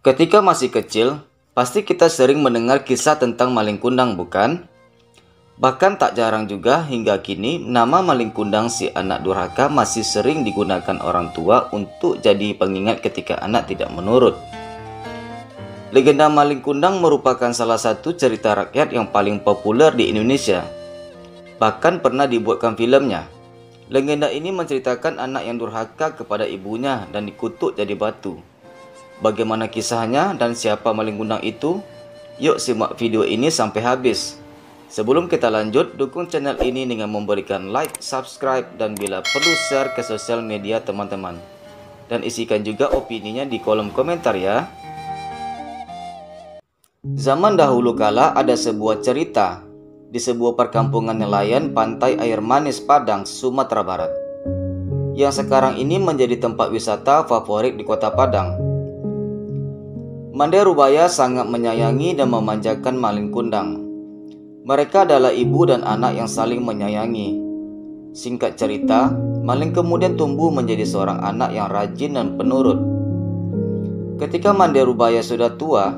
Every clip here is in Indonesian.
Ketika masih kecil, pasti kita sering mendengar kisah tentang maling kundang, bukan? Bahkan tak jarang juga hingga kini nama maling kundang si anak durhaka masih sering digunakan orang tua untuk jadi pengingat ketika anak tidak menurut. Legenda maling kundang merupakan salah satu cerita rakyat yang paling populer di Indonesia. Bahkan pernah dibuatkan filmnya. Legenda ini menceritakan anak yang durhaka kepada ibunya dan dikutuk jadi batu. Bagaimana kisahnya dan siapa maling kundang itu? Yuk simak video ini sampai habis. Sebelum kita lanjut, dukung channel ini dengan memberikan like, subscribe, dan bila perlu share ke sosial media teman-teman. Dan isikan juga opininya di kolom komentar ya. Zaman dahulu kala ada sebuah cerita di sebuah perkampungan nelayan pantai air manis Padang, Sumatera Barat, yang sekarang ini menjadi tempat wisata favorit di kota Padang. Mande Rubaya sangat menyayangi dan memanjakan maling kundang. Mereka adalah ibu dan anak yang saling menyayangi. Singkat cerita, maling kemudian tumbuh menjadi seorang anak yang rajin dan penurut. Ketika Mande Rubaya sudah tua,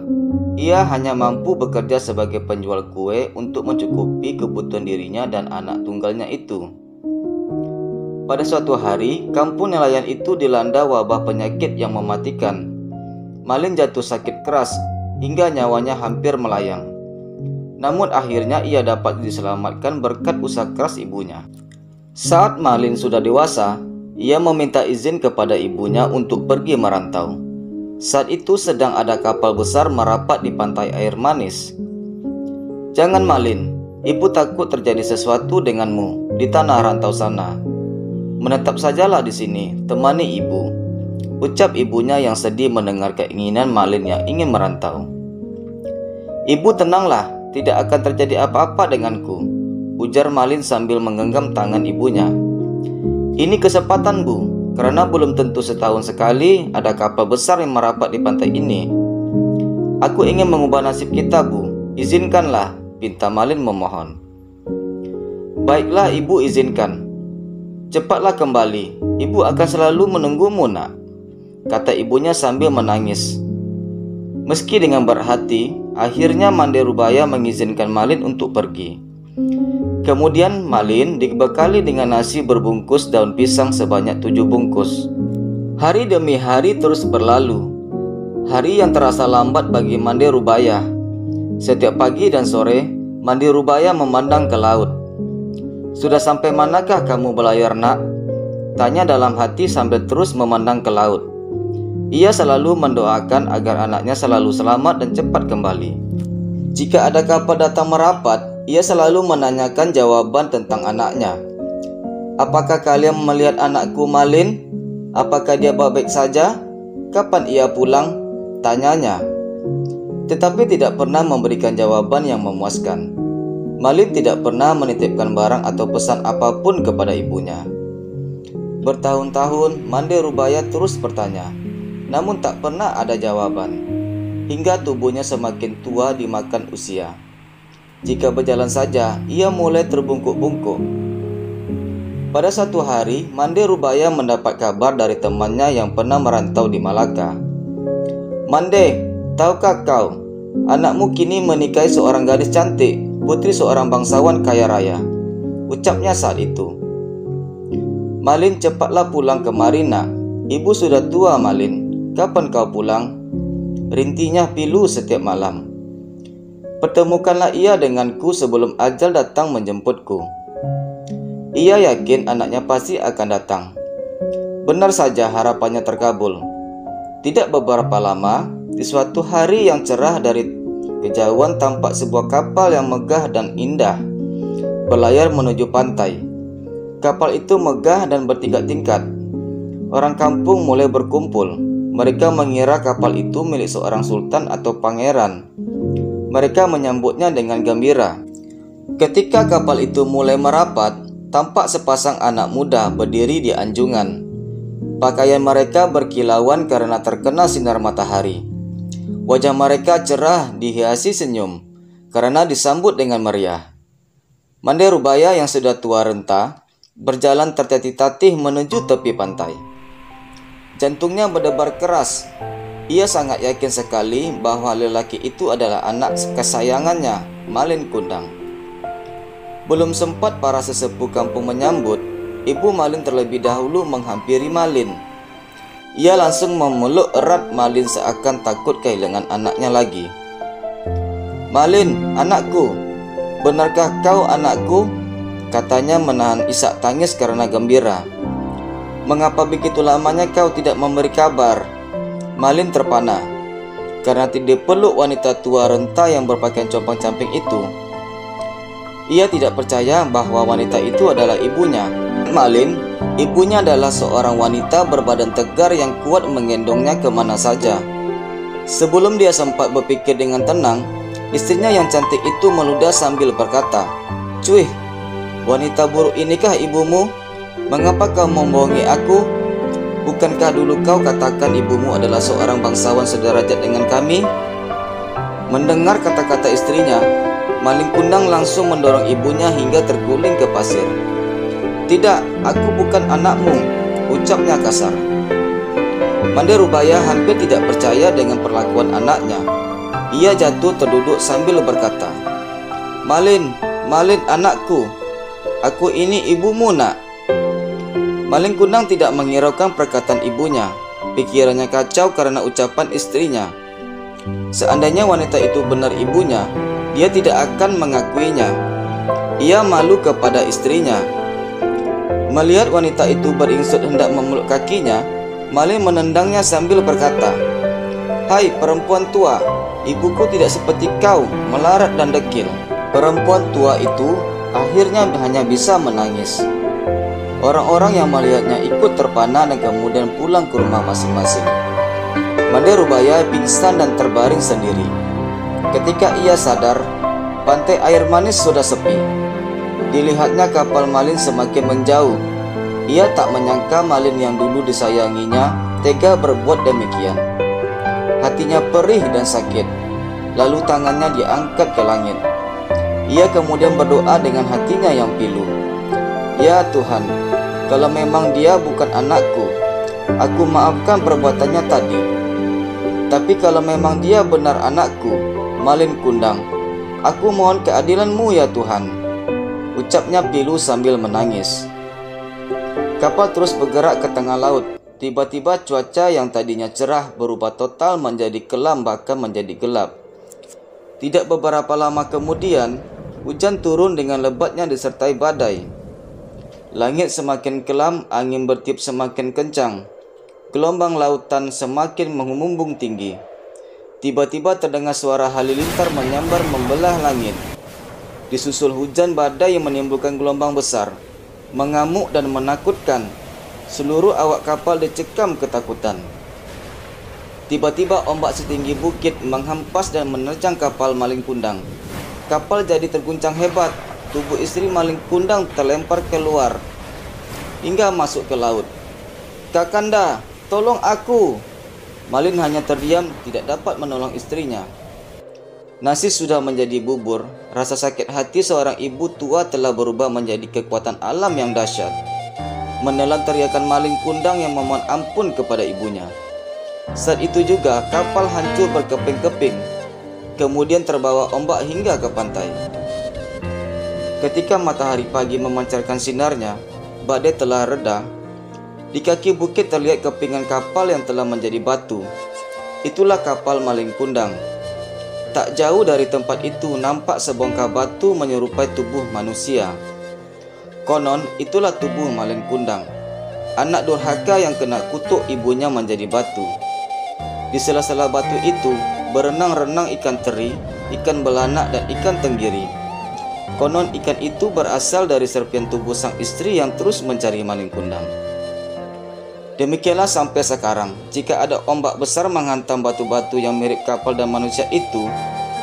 ia hanya mampu bekerja sebagai penjual kue untuk mencukupi kebutuhan dirinya dan anak tunggalnya itu. Pada suatu hari, kampung nelayan itu dilanda wabah penyakit yang mematikan. Maling jatuh sakit keras hingga nyawanya hampir melayang. Namun akhirnya ia dapat diselamatkan berkat usaha keras ibunya. Saat Malin sudah dewasa, ia meminta izin kepada ibunya untuk pergi merantau. Saat itu sedang ada kapal besar merapat di pantai air manis. "Jangan Malin, ibu takut terjadi sesuatu denganmu di tanah rantau sana. Menetap sajalah di sini, temani ibu," ucap ibunya yang sedih mendengar keinginan Malin yang ingin merantau. "Ibu tenanglah, tidak akan terjadi apa-apa denganku," ujar Malin sambil menggenggam tangan ibunya. "Ini kesempatan Bu, karena belum tentu setahun sekali ada kapal besar yang merapat di pantai ini. Aku ingin mengubah nasib kita Bu, izinkanlah," pinta Malin memohon. "Baiklah ibu izinkan. Cepatlah kembali, ibu akan selalu menunggumu nak," kata ibunya sambil menangis. Meski dengan berat hati, akhirnya Mande Rubaya mengizinkan Malin untuk pergi. Kemudian Malin dibekali dengan nasi berbungkus daun pisang sebanyak 7 bungkus. Hari demi hari terus berlalu. Hari yang terasa lambat bagi Mande Rubaya. Setiap pagi dan sore, Mande Rubaya memandang ke laut. "Sudah sampai manakah kamu berlayar nak?" tanya dalam hati sambil terus memandang ke laut. Ia selalu mendoakan agar anaknya selalu selamat dan cepat kembali. Jika ada kapal datang merapat, ia selalu menanyakan jawaban tentang anaknya. "Apakah kalian melihat anakku Malin? Apakah dia baik saja? Kapan ia pulang?" tanyanya. Tetapi tidak pernah memberikan jawaban yang memuaskan. Malin tidak pernah menitipkan barang atau pesan apapun kepada ibunya. Bertahun-tahun Mande Rubaya terus bertanya, namun tak pernah ada jawaban, hingga tubuhnya semakin tua dimakan usia. Jika berjalan saja, ia mulai terbungkuk-bungkuk. Pada satu hari, Mande Rubaya mendapat kabar dari temannya yang pernah merantau di Malaka. "Mande, tahukah kau, anakmu kini menikahi seorang gadis cantik, putri seorang bangsawan kaya raya," ucapnya saat itu. "Malin, cepatlah pulang kemari nak. Ibu sudah tua Malin. Kapan kau pulang?" rintinya pilu setiap malam. "Pertemukanlah ia denganku sebelum ajal datang menjemputku." Ia yakin anaknya pasti akan datang. Benar saja harapannya terkabul. Tidak beberapa lama, di suatu hari yang cerah dari kejauhan tampak sebuah kapal yang megah dan indah berlayar menuju pantai. Kapal itu megah dan bertingkat-tingkat. Orang kampung mulai berkumpul. Mereka mengira kapal itu milik seorang sultan atau pangeran. Mereka menyambutnya dengan gembira. Ketika kapal itu mulai merapat, tampak sepasang anak muda berdiri di anjungan. Pakaian mereka berkilauan karena terkena sinar matahari. Wajah mereka cerah dihiasi senyum karena disambut dengan meriah. Mande Rubaya yang sudah tua renta berjalan tertatih-tatih menuju tepi pantai. Jantungnya berdebar keras. Ia sangat yakin sekali bahwa lelaki itu adalah anak kesayangannya, Malin Kundang. Belum sempat para sesepuh kampung menyambut, Ibu Malin terlebih dahulu menghampiri Malin. Ia langsung memeluk erat Malin seakan takut kehilangan anaknya lagi. "Malin, anakku, benarkah kau anakku?" katanya menahan isak tangis karena gembira. "Mengapa begitu lamanya kau tidak memberi kabar?" Malin terpana karena tidak peluk wanita tua renta yang berpakaian compang-camping itu. Ia tidak percaya bahwa wanita itu adalah ibunya. Malin, ibunya adalah seorang wanita berbadan tegar yang kuat menggendongnya kemana saja. Sebelum dia sempat berpikir dengan tenang, istrinya yang cantik itu meludah sambil berkata, "Cuih, wanita buruk inikah ibumu? Mengapa kau membohongi aku? Bukankah dulu kau katakan ibumu adalah seorang bangsawan sederajat dengan kami?" Mendengar kata-kata istrinya, Malin Kundang langsung mendorong ibunya hingga terguling ke pasir. "Tidak, aku bukan anakmu," ucapnya kasar. Mande Rubaya hampir tidak percaya dengan perlakuan anaknya. Ia jatuh terduduk sambil berkata, "Malin, Malin anakku, aku ini ibumu nak." Malin Kundang tidak menghiraukan perkataan ibunya. Pikirannya kacau karena ucapan istrinya. Seandainya wanita itu benar ibunya, dia tidak akan mengakuinya. Ia malu kepada istrinya. Melihat wanita itu beringsut hendak memeluk kakinya, Malin menendangnya sambil berkata, "Hai perempuan tua, ibuku tidak seperti kau, melarat dan dekil." Perempuan tua itu akhirnya hanya bisa menangis. Orang-orang yang melihatnya ikut terpana dan kemudian pulang ke rumah masing-masing. Mande Rubaya pingsan dan terbaring sendiri. Ketika ia sadar, pantai air manis sudah sepi. Dilihatnya kapal Malin semakin menjauh. Ia tak menyangka Malin yang dulu disayanginya tega berbuat demikian. Hatinya perih dan sakit. Lalu tangannya diangkat ke langit. Ia kemudian berdoa dengan hatinya yang pilu. "Ya Tuhan, kalau memang dia bukan anakku, aku maafkan perbuatannya tadi. Tapi kalau memang dia benar anakku, Malin Kundang, aku mohon keadilan-Mu ya Tuhan," ucapnya pilu sambil menangis. Kapal terus bergerak ke tengah laut. Tiba-tiba cuaca yang tadinya cerah berubah total menjadi kelam bahkan menjadi gelap. Tidak beberapa lama kemudian, hujan turun dengan lebatnya disertai badai. Langit semakin kelam, angin bertiup semakin kencang. Gelombang lautan semakin mengumbung tinggi. Tiba-tiba terdengar suara halilintar menyambar membelah langit. Disusul hujan badai yang menimbulkan gelombang besar, mengamuk dan menakutkan. Seluruh awak kapal dicekam ketakutan. Tiba-tiba ombak setinggi bukit menghampas dan menerjang kapal Malin Kundang. Kapal jadi terguncang hebat. Tubuh istri Malin Kundang terlempar keluar hingga masuk ke laut. "Kakanda, tolong aku!" Malin hanya terdiam, tidak dapat menolong istrinya. Nasi sudah menjadi bubur. Rasa sakit hati seorang ibu tua telah berubah menjadi kekuatan alam yang dahsyat. Menelan teriakan Malin Kundang yang memohon ampun kepada ibunya. Saat itu juga kapal hancur berkeping-keping, kemudian terbawa ombak hingga ke pantai. Ketika matahari pagi memancarkan sinarnya, badai telah reda. Di kaki bukit terlihat kepingan kapal yang telah menjadi batu. Itulah kapal Malin Kundang. Tak jauh dari tempat itu nampak sebongkah batu menyerupai tubuh manusia. Konon itulah tubuh Malin Kundang, anak durhaka yang kena kutuk ibunya menjadi batu. Di sela-sela batu itu berenang-renang ikan teri, ikan belanak dan ikan tenggiri. Konon ikan itu berasal dari serpian tubuh sang istri yang terus mencari Malin Kundang. Demikianlah sampai sekarang, jika ada ombak besar menghantam batu-batu yang mirip kapal dan manusia itu,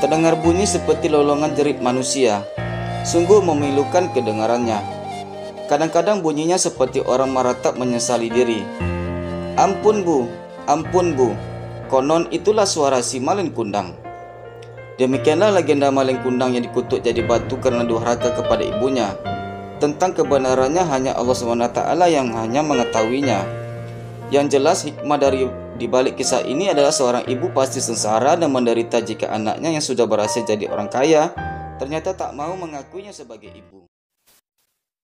terdengar bunyi seperti lolongan jerit manusia. Sungguh memilukan kedengarannya. Kadang-kadang bunyinya seperti orang meratap menyesali diri. "Ampun bu, ampun bu." Konon itulah suara si Malin Kundang. Demikianlah legenda Malin Kundang yang dikutuk jadi batu karena durhaka kepada ibunya. Tentang kebenarannya hanya Allah SWT yang hanya mengetahuinya. Yang jelas hikmah dari Di balik kisah ini adalah seorang ibu pasti sengsara dan menderita jika anaknya yang sudah berhasil jadi orang kaya ternyata tak mau mengakuinya sebagai ibu.